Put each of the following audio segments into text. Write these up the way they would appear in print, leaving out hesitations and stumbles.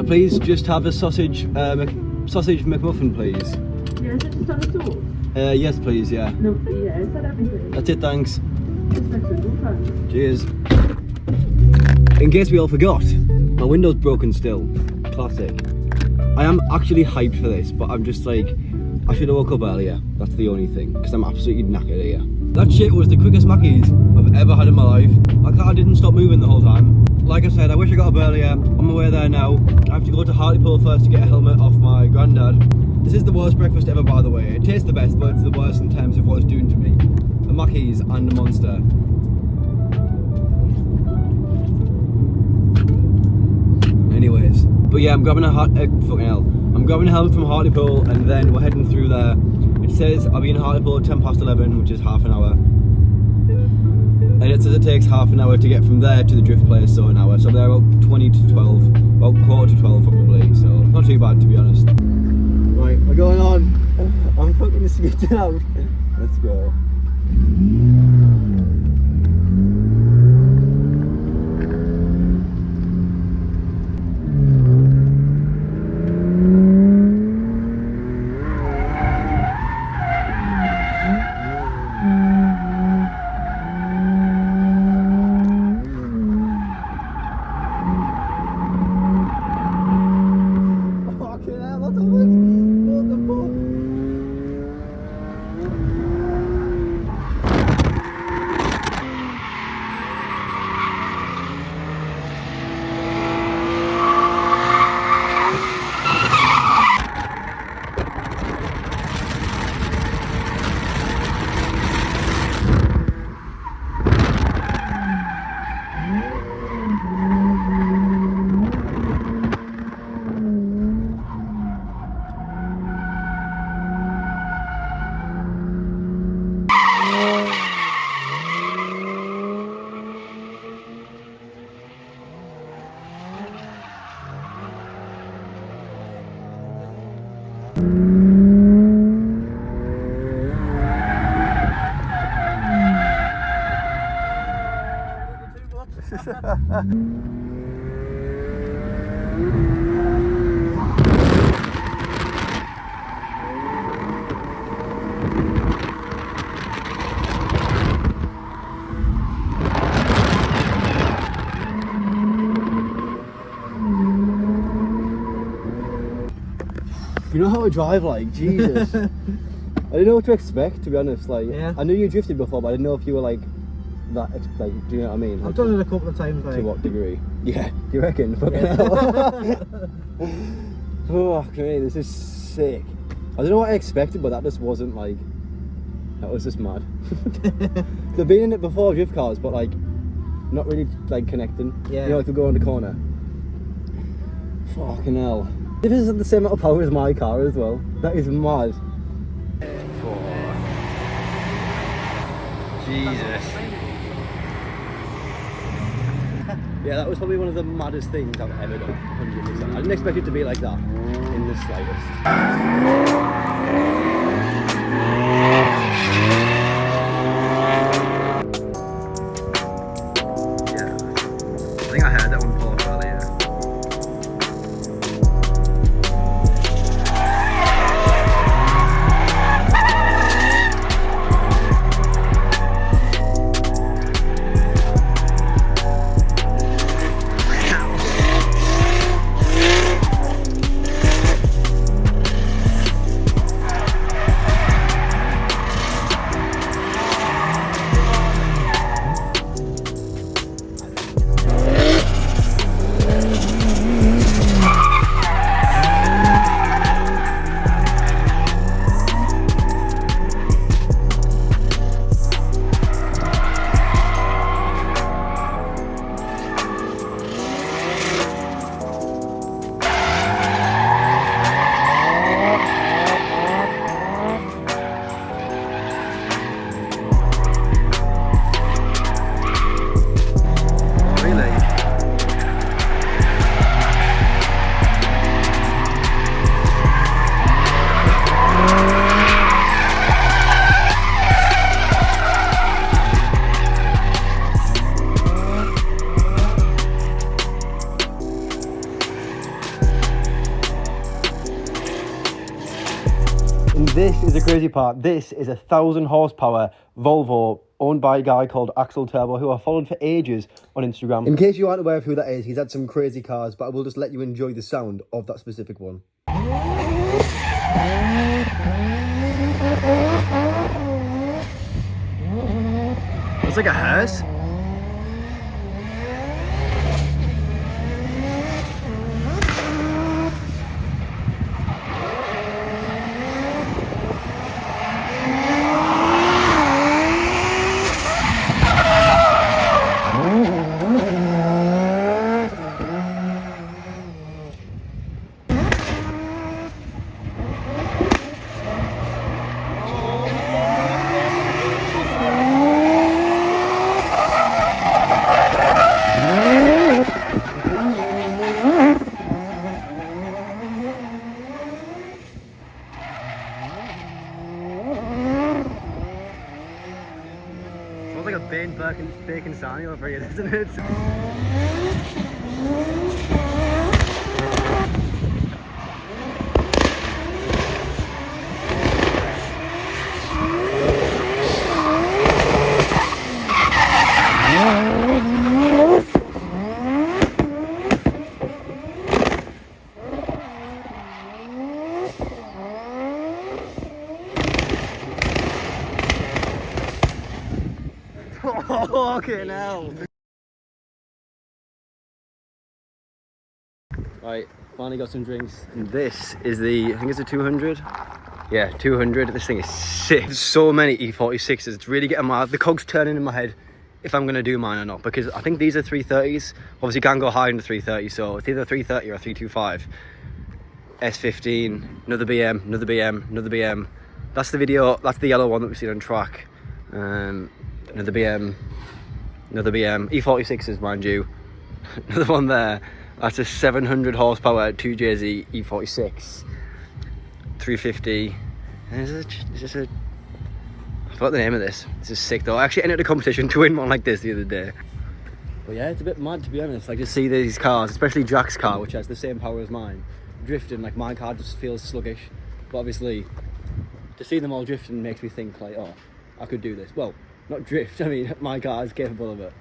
please just have a sausage McMuffin, please. Yeah, is it just on the tool? Yes, please, yeah. No, yeah, is that everything? That's it, thanks. Just next to the front. Cheers. In case we all forgot, my window's broken still. Classic. I am actually hyped for this, but I'm just like, I should have woke up earlier. That's the only thing, because I'm absolutely knackered here. That shit was the quickest Mackies I've ever had in my life. My car didn't stop moving the whole time. Like I said, I wish I got up earlier. On my way there now. I have to go to Hartlepool first to get a helmet off my granddad. This is the worst breakfast ever, by the way. It tastes the best, but it's the worst in terms of what it's doing to me. The Mackies and the Monster. Anyways, but yeah, I'm grabbing a I'm grabbing a helmet from Hartlepool, and then we're heading through there. It says I'll be in Hartlepool at 11:10, which is half an hour. And it says it takes half an hour to get from there to the drift place, so an hour. So they're about 20 to 12, about quarter to 12 probably. So not too bad, to be honest. Right, we're going on. I'm fucking skidding out. Let's go. You know how I drive, like, Jesus. I didn't know what to expect, to be honest. Like, yeah. I knew you drifted before, but I didn't know if you were like that. Like, do you know what I mean? I've done it a couple of times. Like. To what degree? Yeah. Do you reckon? Fucking Yeah. hell. Oh, okay, this is sick. I don't know what I expected, but that just wasn't like. That was just mad. They've been in it before, drift cars, but like, not really like connecting. Yeah. You know, like they go around the corner. Fucking hell. This is the same amount of power as my car as well. That is mad. Jesus. Yeah, that was probably one of the maddest things I've ever done. 100%. I didn't expect it to be like that in the slightest. Yeah. I think I heard that one pull off earlier. crazy part, this is a 1,000 horsepower Volvo owned by a guy called Axel Turbo, who I followed for ages on Instagram. In case you aren't aware of who that is, he's had some crazy cars, but I will just let you enjoy the sound of that specific one. It's like a hearse. Smells like a bacon sarnie over here, doesn't it? Oh, okay now. Right, finally got some drinks. And this is the, I think it's a 200. Yeah, 200. This thing is sick. There's so many E46s. It's really getting the cogs turning in my head if I'm gonna do mine or not, because I think these are 330s. Obviously, you can't go higher than 330, so it's either 330 or 325. S15, another BM, another BM, another BM. That's the video. That's the yellow one that we've seen on track. Another BM, another BM, E46s, mind you. Another one there. That's a 700 horsepower 2JZ E46, 350. And is this a? I forgot the name of this. This is sick though. I actually entered a competition to win one like this the other day. But yeah, it's a bit mad to be honest. Like, just see these cars, especially Jack's car, which has the same power as mine, drifting. Like, my car just feels sluggish. But obviously, to see them all drifting makes me think like, oh, I could do this. Well, not drift. I mean, my car is capable of it.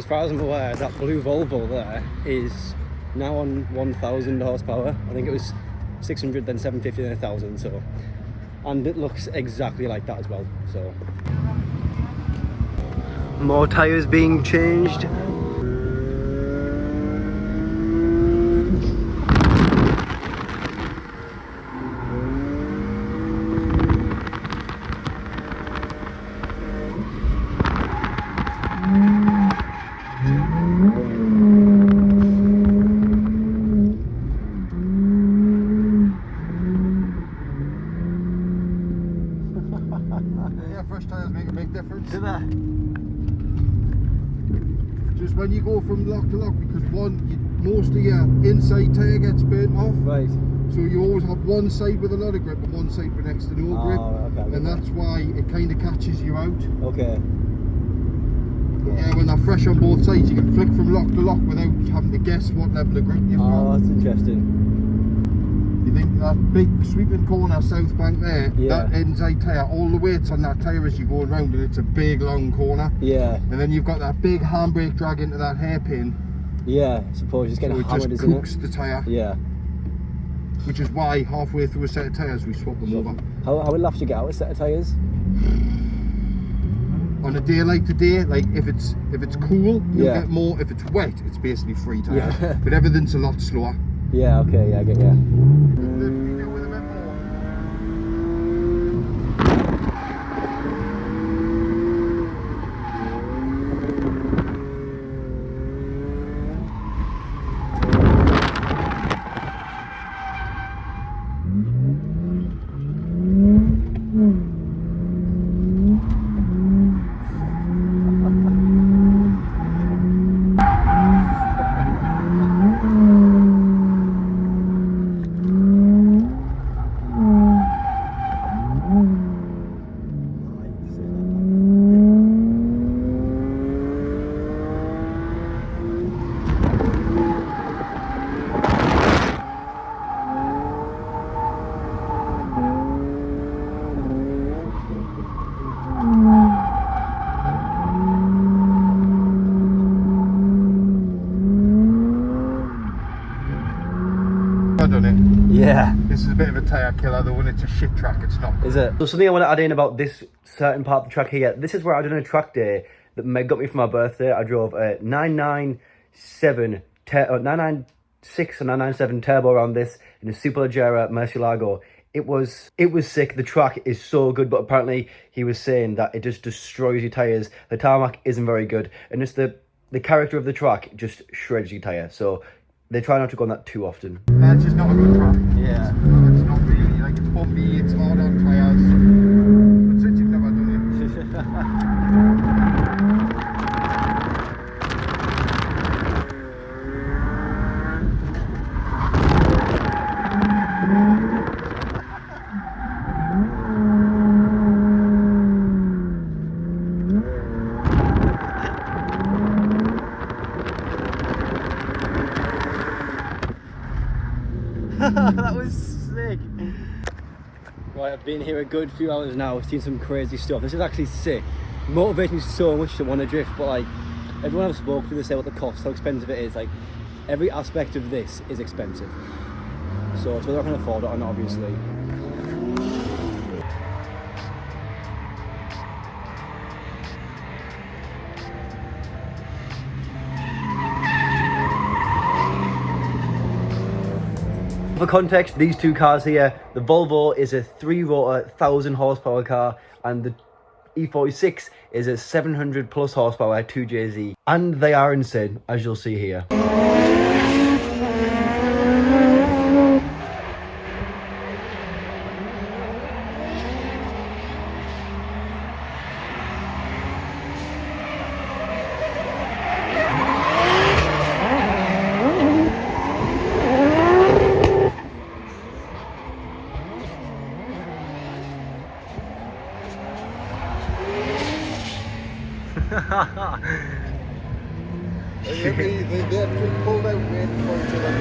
far as I'm aware, that blue Volvo there is now on 1,000 horsepower. I think it was 600, then 750, then 1,000. So, and it looks exactly like that as well. So, more tires being changed. Fresh tyres make a big difference. Do they? Just when you go from lock to lock, because most of your inside tyre gets burnt off. Right. So you always have one side with a lot of grip and one side with next to no grip. Okay, and that's why it kind of catches you out. Okay. But yeah, when they're fresh on both sides, you can flick from lock to lock without having to guess what level of grip you've got. Oh, that's interesting. You think that big sweeping corner south bank there, Yeah. that inside tyre, all the weight's on that tyre as you're going round, and it's a big long corner. Yeah. And then you've got that big handbrake drag into that hairpin. Yeah, I suppose it's getting So it hammered, just isn't cooks it? the tyre. Yeah. Which is why halfway through a set of tyres we swap them over. How many laps do you get out a set of tyres? On a day like today, like if it's cool, you'll Yeah. get more. If it's wet, it's basically free tyres. Yeah. But everything's a lot slower. Yeah, okay, yeah, I get you. Done it. Yeah. This is a bit of a tyre killer though, when it's a shit track, it's not. Is it? So something I want to add in about this certain part of the track here. This is where I did a track day that Meg got me for my birthday. I drove a 996 or 997 turbo around this in a Superleggera Murcielago. It was sick. The track is so good, but apparently he was saying that it just destroys your tyres. The tarmac isn't very good, and just the character of the track just shreds your tyre. So they try not to go on that too often. It's just not a good track. Yeah. It's not really, like it's bumpy, it's hard on tyres. But since you've never done That was sick. Right, I've been here a good few hours now, seen some crazy stuff. This is actually sick. Motivates me so much to want to drift, but like everyone I've spoken to, they say what the cost, how expensive it is. Like every aspect of this is expensive. So it's whether I can afford it or not, obviously. For context, these two cars here, the Volvo is a 3-rotor 1,000 horsepower car, and the E46 is a 700 plus horsepower 2JZ, and they are insane, as you'll see here. They're pulled out waiting for each other.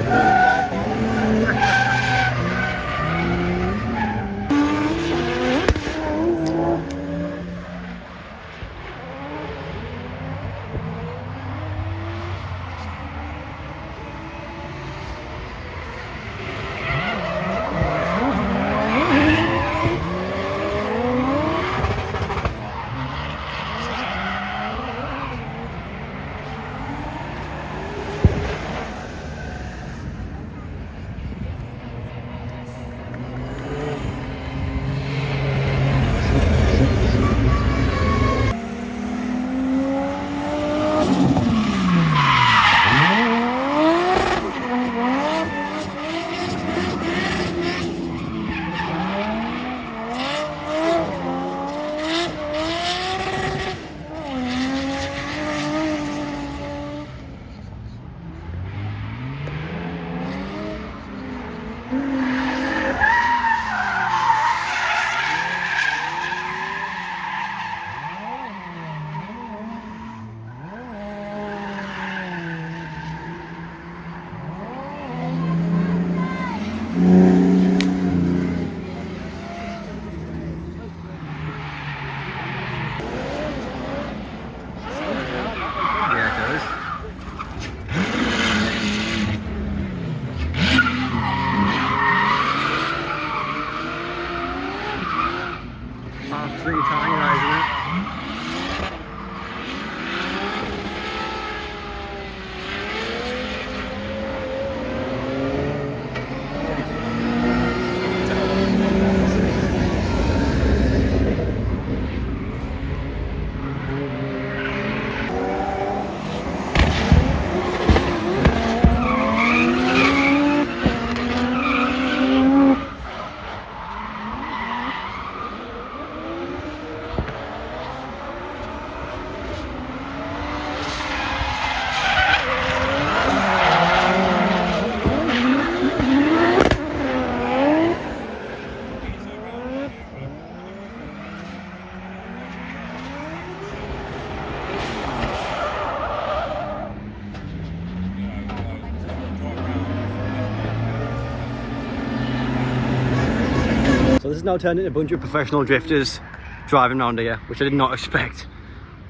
So this is now turned into a bunch of professional drifters driving around here, which I did not expect.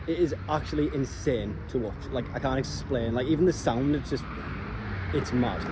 It is actually insane to watch. Like, I can't explain. Like, even the sound, it's mad.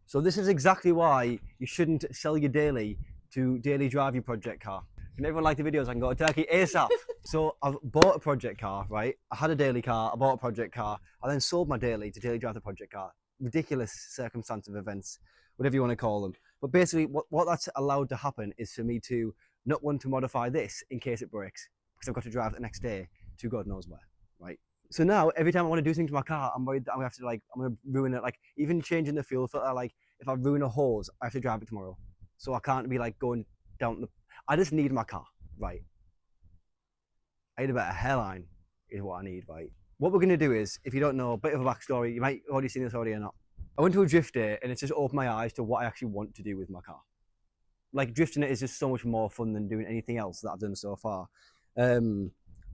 So this is exactly why you shouldn't sell your daily to daily drive your project car. If everyone like the videos, I can go to Turkey ASAP. So I've bought a project car, right? I had a daily car, I bought a project car, I then sold my daily to daily drive the project car. Ridiculous circumstance of events, whatever you want to call them. But basically what that's allowed to happen is for me to not want to modify this in case it breaks, because I've got to drive the next day to God knows where, right? So now every time I want to do something to my car, I'm worried that I'm gonna have to I'm gonna ruin it. Like even changing the fuel filter, like if I ruin a hose, I have to drive it tomorrow. So I can't be like going down I just need my car, right? I need a better hairline is what I need, right? What we're gonna do is, if you don't know, a bit of a backstory, you might already seen this already or not. I went to a drift day and it's just opened my eyes to what I actually want to do with my car. Like drifting it is just so much more fun than doing anything else that I've done so far.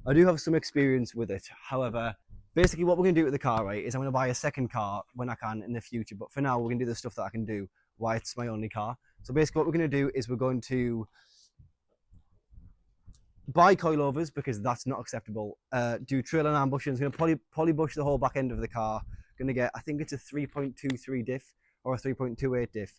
I do have some experience with it. However, basically what we're going to do with the car, right, is I'm going to buy a second car when I can in the future. But for now, we're going to do the stuff that I can do while it's my only car. So basically what we're going to do is we're going to buy coilovers because that's not acceptable. Do trailer arm bushings. Going to poly bush the whole back end of the car. Going to get, I think it's a 3.23 diff or a 3.28 diff.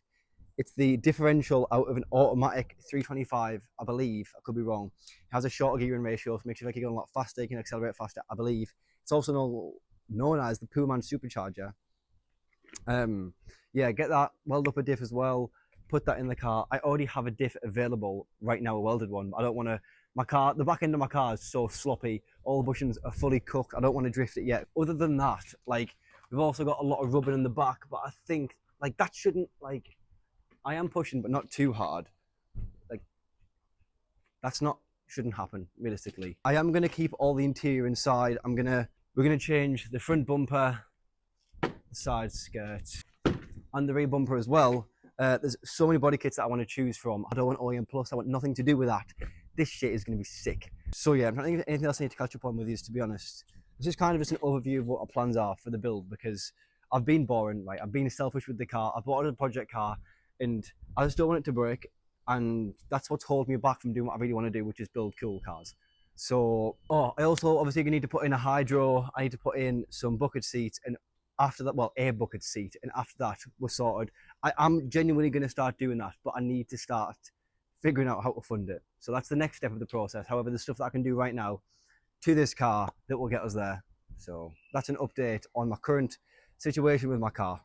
It's the differential out of an automatic 325, I believe. I could be wrong. It has a shorter gearing ratio, so makes you like you're going a lot faster. You can accelerate faster, I believe. It's also known as the Pullman supercharger. Yeah, get that, weld up a diff as well, put that in the car. I already have a diff available right now, a welded one. I don't want to, the back end of my car is so sloppy. All the bushings are fully cooked. I don't want to drift it yet. Other than that, like, we've also got a lot of rubbing in the back, but I think, like, that shouldn't, like, I am pushing, but not too hard. Like, shouldn't happen, realistically. I am going to keep all the interior inside. We're going to change the front bumper, the side skirts, and the rear bumper as well. There's so many body kits that I want to choose from. I don't want OEM Plus. I want nothing to do with that. This shit is going to be sick. So yeah, I'm trying to think of anything else I need to catch up on with you, to be honest. This is kind of just an overview of what our plans are for the build, because I've been boring, right? I've been selfish with the car. I bought a project car, and I just don't want it to break, and that's what's holding me back from doing what I really want to do, which is build cool cars. So, I also obviously need to put in a hydro, I need to put in some bucket seats, and after that, well, a bucket seat, and after that, we're sorted. I'm genuinely going to start doing that, but I need to start figuring out how to fund it. So that's the next step of the process. However, the stuff that I can do right now to this car that will get us there. So that's an update on my current situation with my car.